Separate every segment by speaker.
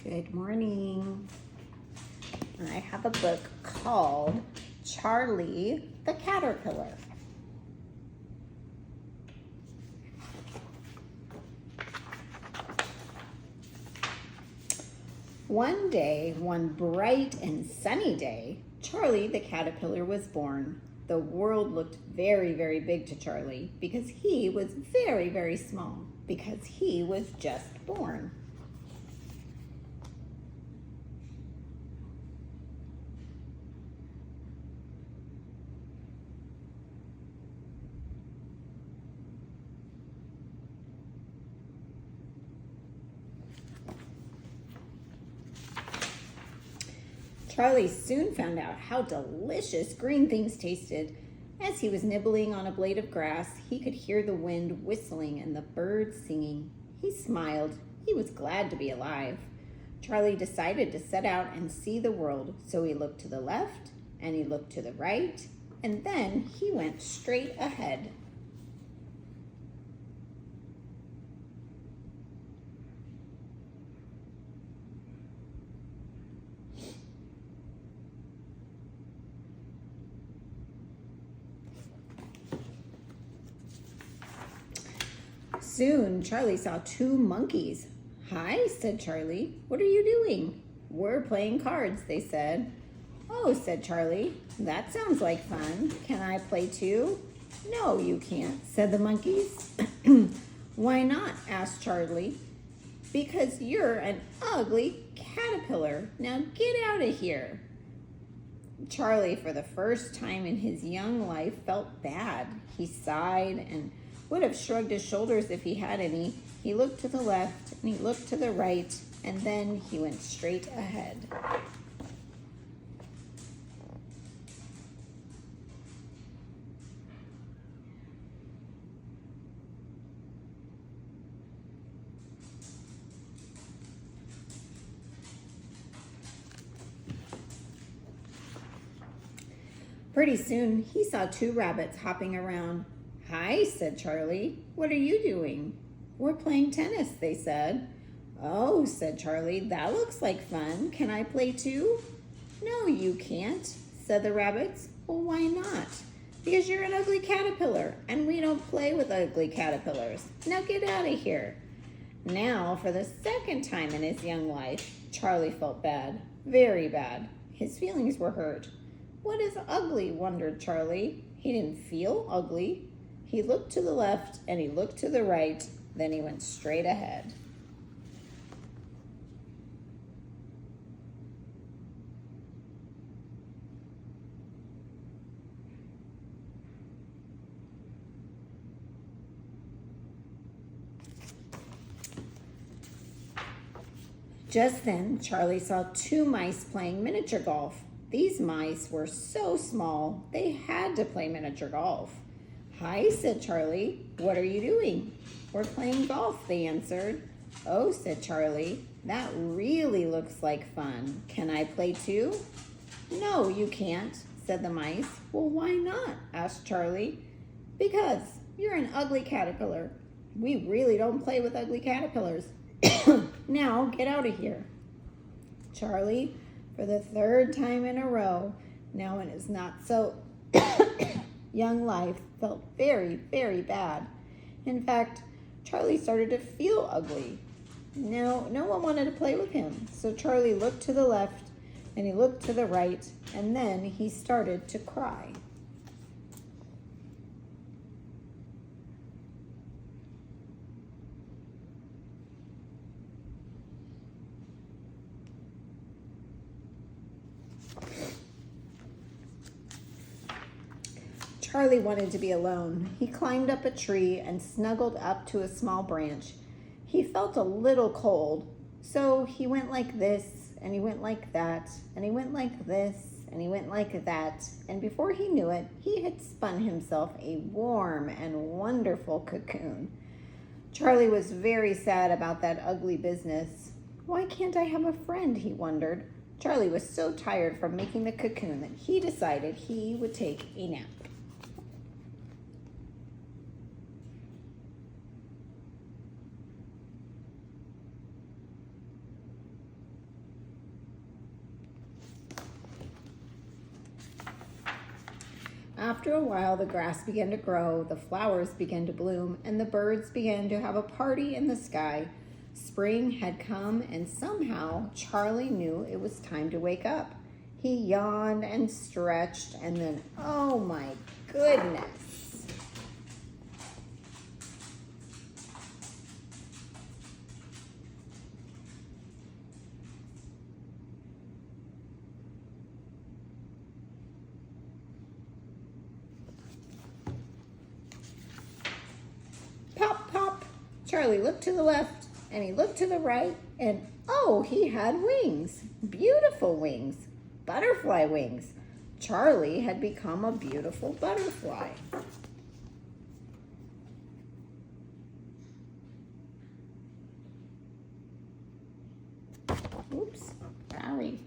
Speaker 1: Good morning. I have a book called Charlie the Caterpillar. One day, one bright and sunny day, Charlie the Caterpillar was born. The world looked very, very big to Charlie because he was very, very small because he was just born. Charlie soon found out how delicious green things tasted. As he was nibbling on a blade of grass, he could hear the wind whistling and the birds singing. He smiled. He was glad to be alive. Charlie decided to set out and see the world, so he looked to the left and he looked to the right, and then he went straight ahead. Soon, Charlie saw two monkeys. "Hi," said Charlie. "What are you doing?" "We're playing cards," they said. "Oh," said Charlie, "that sounds like fun. Can I play too?" "No, you can't," said the monkeys. "Why not?" asked Charlie. "Because you're an ugly caterpillar. Now get out of here." Charlie, for the first time in his young life, felt bad. He sighed and would have shrugged his shoulders if he had any. He looked to the left and he looked to the right, and then he went straight ahead. Pretty soon, he saw two rabbits hopping around. "Hi," said Charlie. "What are you doing?" "We're playing tennis," they said. "Oh," said Charlie, "that looks like fun. Can I play too?" "No, you can't," said the rabbits. "Well, why not?" "Because you're an ugly caterpillar, and we don't play with ugly caterpillars. Now get out of here." Now, for the second time in his young life, Charlie felt bad, very bad. His feelings were hurt. "What is ugly?" wondered Charlie. He didn't feel ugly. He looked to the left and he looked to the right, then he went straight ahead. Just then, Charlie saw two mice playing miniature golf. These mice were so small, they had to play miniature golf. "Hi," said Charlie. "What are you doing?" "We're playing golf," they answered. "Oh," said Charlie, "that really looks like fun. Can I play too?" "No, you can't," said the mice. "Well, why not?" asked Charlie. "Because you're an ugly caterpillar. We really don't play with ugly caterpillars. Now get out of here." Charlie, for the third time in a row, now in his not so young life, felt very, very bad. In fact, Charlie started to feel ugly. No one wanted to play with him. So Charlie looked to the left and he looked to the right, and then he started to cry. Charlie wanted to be alone. He climbed up a tree and snuggled up to a small branch. He felt a little cold, so he went like this, and he went like that, and he went like this, and he went like that, and before he knew it, he had spun himself a warm and wonderful cocoon. Charlie was very sad about that ugly business. "Why can't I have a friend?" he wondered. Charlie was so tired from making the cocoon that he decided he would take a nap. After a while, the grass began to grow, the flowers began to bloom, and the birds began to have a party in the sky. Spring had come, and somehow Charlie knew it was time to wake up. He yawned and stretched, and then, oh my goodness! Pop, pop! Charlie looked to the left, and he looked to the right, and oh, he had wings! Beautiful wings! Butterfly wings! Charlie had become a beautiful butterfly. Oops, sorry.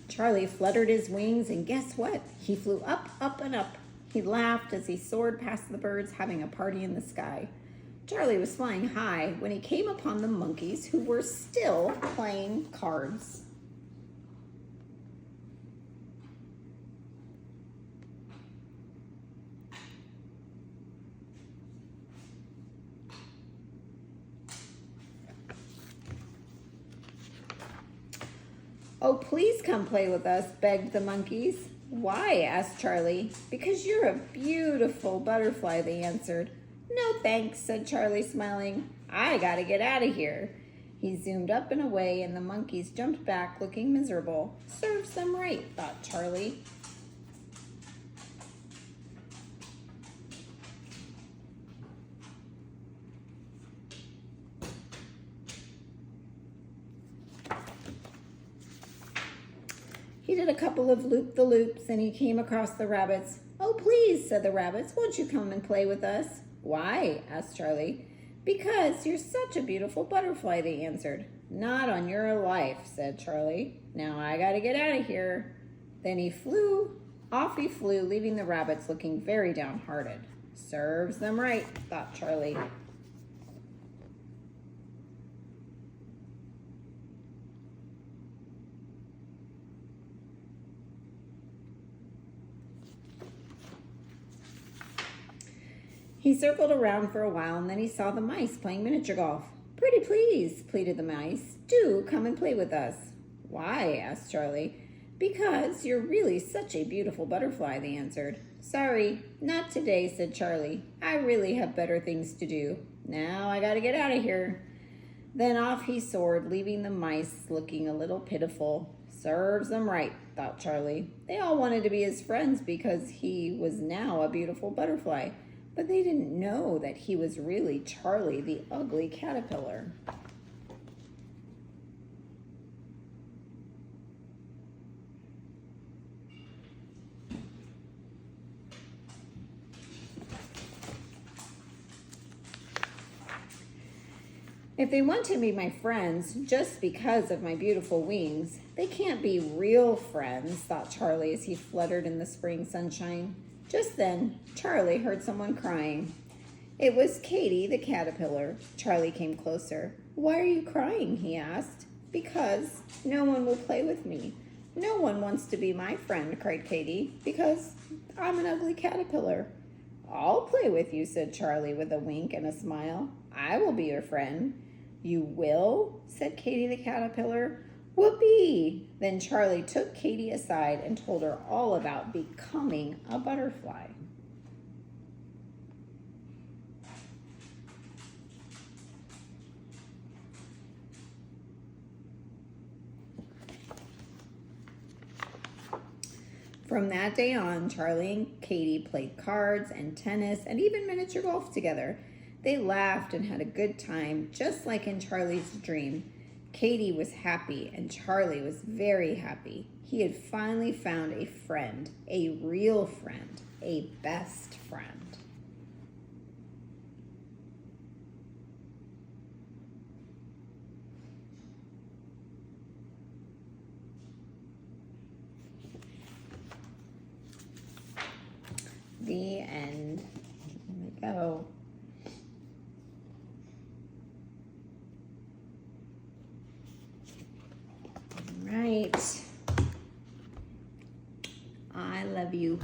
Speaker 1: Charlie fluttered his wings, and guess what? He flew up, up, and up. He laughed as he soared past the birds having a party in the sky. Charlie was flying high when he came upon the monkeys, who were still playing cards. Oh, please come play with us, begged the monkeys. Why? Asked Charlie. Because you're a beautiful butterfly, they answered. No thanks, said Charlie, smiling. I gotta get out of here. He zoomed up and away, and the monkeys jumped back, looking miserable. Serves them right, thought Charlie. He did a couple of loop-the-loops, and he came across the rabbits. Oh, please, said the rabbits, won't you come and play with us? Why? Asked Charlie. Because you're such a beautiful butterfly, they answered. Not on your life, said Charlie. Now I gotta get out of here. Then he flew. Off he flew, leaving the rabbits looking very downhearted. Serves them right, thought Charlie. He circled around for a while, and then he saw the mice playing miniature golf. Pretty please, pleaded the mice. Do come and play with us. Why? Asked Charlie. Because you're really such a beautiful butterfly, they answered. Sorry, not today, said Charlie. I really have better things to do. Now I gotta get out of here. Then off he soared, leaving the mice looking a little pitiful. Serves them right, thought Charlie. They all wanted to be his friends because he was now a beautiful butterfly. But they didn't know that he was really Charlie, the ugly caterpillar. If they want to be my friends just because of my beautiful wings, they can't be real friends, thought Charlie as he fluttered in the spring sunshine. Just then, Charlie heard someone crying. It was Katy the caterpillar. Charlie came closer. Why are you crying? He asked. Because no one will play with me. No one wants to be my friend, cried Katy, because I'm an ugly caterpillar. I'll play with you, said Charlie with a wink and a smile. I will be your friend. You will? Said Katy the caterpillar. Whoopee! Then Charlie took Katy aside and told her all about becoming a butterfly. From that day on, Charlie and Katy played cards and tennis and even miniature golf together. They laughed and had a good time, just like in Charlie's dream. Katy was happy and Charlie was very happy. He had finally found a friend, a real friend, a best friend. The end. Here we go. right. I love you.